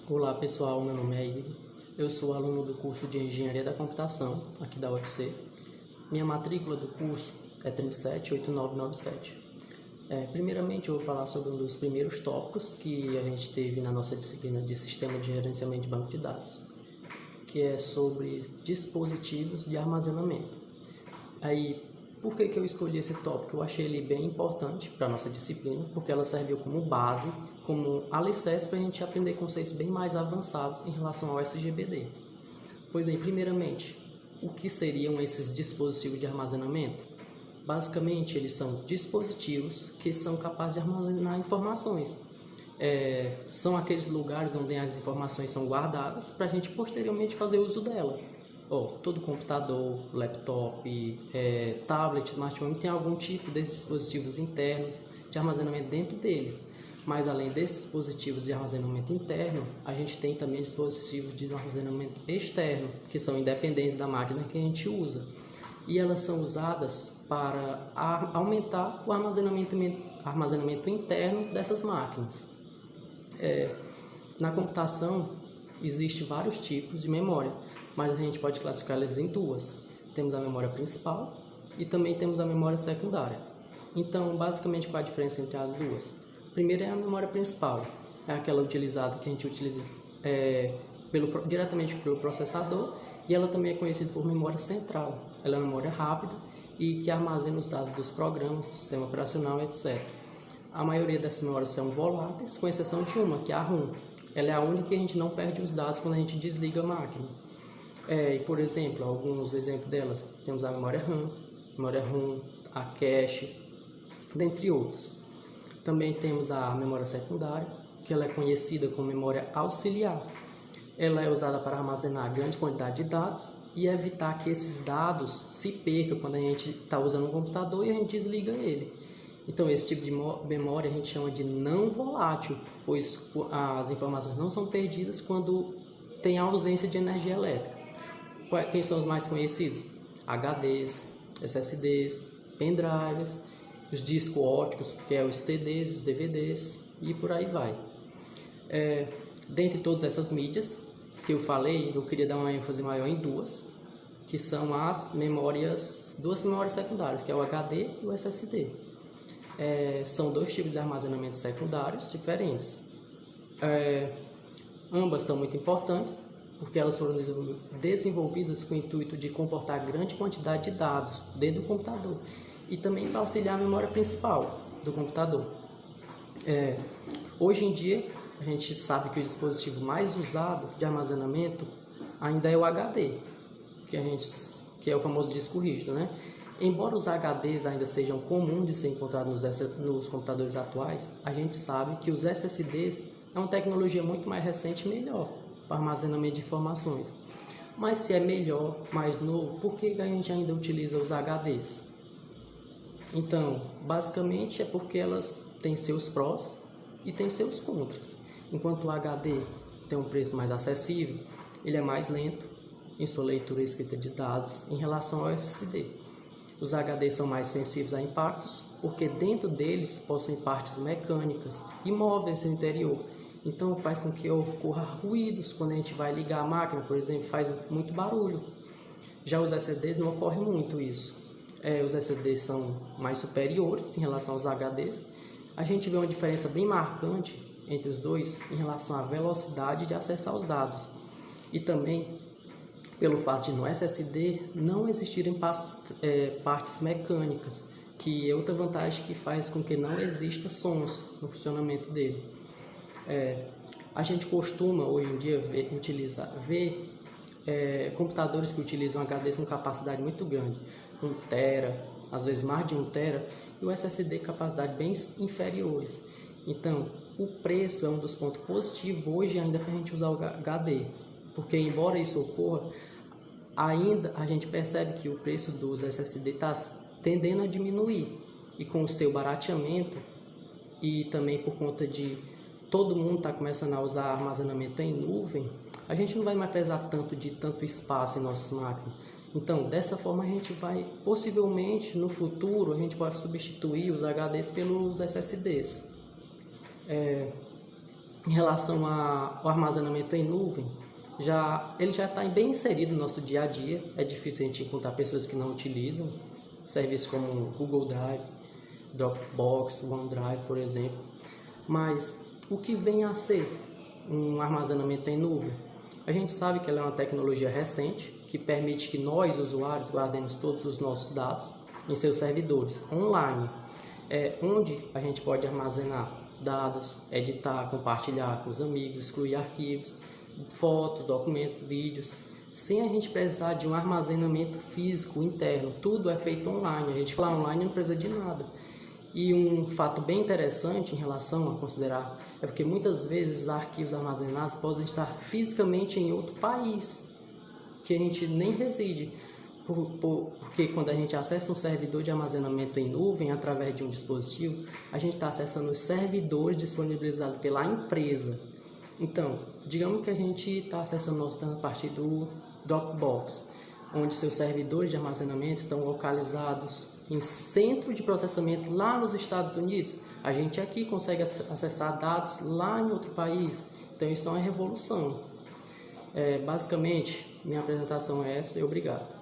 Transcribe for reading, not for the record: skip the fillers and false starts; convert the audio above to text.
Olá pessoal, meu nome é Igor, eu sou aluno do curso de Engenharia da Computação aqui da UFC. Minha matrícula do curso é 378997. Primeiramente eu vou falar sobre um dos primeiros tópicos que a gente teve na nossa disciplina de Sistema de Gerenciamento de Banco de Dados, que é sobre dispositivos de armazenamento. Por que eu escolhi esse tópico? Eu achei ele bem importante para a nossa disciplina, porque ela serviu como base, como alicerce para a gente aprender conceitos bem mais avançados em relação ao SGBD. Pois bem, primeiramente, o que seriam esses dispositivos de armazenamento? Basicamente, eles são dispositivos que são capazes de armazenar informações. São aqueles lugares onde as informações são guardadas para a gente posteriormente fazer uso dela. Todo computador, laptop, tablet, smartphone tem algum tipo de dispositivos internos de armazenamento dentro deles. Mas além desses dispositivos de armazenamento interno, a gente tem também dispositivos de armazenamento externo, que são independentes da máquina que a gente usa. E elas são usadas para aumentar o armazenamento interno dessas máquinas. Na computação, existem vários tipos de memória, mas a gente pode classificá-las em duas. Temos a memória principal e também temos a memória secundária. Então, basicamente, qual a diferença entre as duas? Primeiro é a memória principal, é aquela utilizada que a gente utiliza diretamente pelo processador, e ela também é conhecida por memória central. Ela é uma memória rápida e que armazena os dados dos programas, do sistema operacional, etc. A maioria dessas memórias são voláteis, com exceção de uma, que é a ROM. Ela é a única que a gente não perde os dados quando a gente desliga a máquina. Por exemplo, alguns exemplos delas, temos a memória RAM, memória ROM, a cache, dentre outros. Também temos a memória secundária, que ela é conhecida como memória auxiliar. Ela é usada para armazenar grande quantidade de dados e evitar que esses dados se percam quando a gente está usando um computador e a gente desliga ele. Então, esse tipo de memória a gente chama de não volátil, pois as informações não são perdidas quando tem ausência de energia elétrica. Quem são os mais conhecidos? HDs, SSDs, pendrives, os discos ópticos, que é os CDs, os DVDs e por aí vai. Dentre todas essas mídias que eu falei, eu queria dar uma ênfase maior em duas, que são duas memórias secundárias, que é o HD e o SSD. São dois tipos de armazenamento secundários diferentes. Ambas são muito importantes, porque elas foram desenvolvidas com o intuito de comportar grande quantidade de dados dentro do computador e também para auxiliar a memória principal do computador. Hoje em dia, a gente sabe que o dispositivo mais usado de armazenamento ainda é o HD, que é o famoso disco rígido, né? Embora os HDs ainda sejam comuns de ser encontrados nos computadores atuais, a gente sabe que os SSDs é uma tecnologia muito mais recente e melhor para armazenamento de informações. Mas se é melhor, mais novo, por que a gente ainda utiliza os HDs? Então, basicamente é porque elas têm seus prós e têm seus contras. Enquanto o HD tem um preço mais acessível, ele é mais lento em sua leitura e escrita de dados em relação ao SSD. Os HDs são mais sensíveis a impactos, porque dentro deles possuem partes mecânicas e móveis no interior. Então faz com que ocorra ruídos quando a gente vai ligar a máquina, por exemplo, faz muito barulho. Já os SSDs não ocorre muito isso. Os SSDs são mais superiores em relação aos HDs. A gente vê uma diferença bem marcante entre os dois em relação à velocidade de acessar os dados. E também pelo fato de no SSD não existirem partes mecânicas, que é outra vantagem que faz com que não exista sons no funcionamento dele. A gente costuma hoje em dia ver computadores que utilizam HDs com capacidade muito grande, 1 tera, às vezes mais de 1 tera, e o SSD com capacidade bem inferiores. Então, o preço é um dos pontos positivos hoje ainda para a gente usar o HD, porque embora isso ocorra, ainda a gente percebe que o preço dos SSD está tendendo a diminuir, e com o seu barateamento e também por conta de todo mundo está começando a usar armazenamento em nuvem, a gente não vai mais precisar tanto espaço em nossas máquinas. Então, dessa forma a gente vai, possivelmente, no futuro, a gente pode substituir os HDs pelos SSDs. Em relação ao armazenamento em nuvem, ele já está bem inserido no nosso dia a dia. É difícil a gente encontrar pessoas que não utilizam serviços como Google Drive, Dropbox, OneDrive, por exemplo. Mas o que vem a ser um armazenamento em nuvem? A gente sabe que ela é uma tecnologia recente que permite que nós, usuários, guardemos todos os nossos dados em seus servidores online, onde a gente pode armazenar dados, editar, compartilhar com os amigos, excluir arquivos, fotos, documentos, vídeos, sem a gente precisar de um armazenamento físico interno. Tudo é feito online. A gente lá online não precisa de nada. E um fato bem interessante em relação a considerar é porque muitas vezes arquivos armazenados podem estar fisicamente em outro país que a gente nem reside, porque quando a gente acessa um servidor de armazenamento em nuvem através de um dispositivo, a gente está acessando os servidores disponibilizados pela empresa. Então, digamos que a gente está acessando nosso dado a partir do Dropbox, onde seus servidores de armazenamento estão localizados em centro de processamento lá nos Estados Unidos. A gente aqui consegue acessar dados lá em outro país. Então, isso é uma revolução. Basicamente, minha apresentação é essa e obrigado.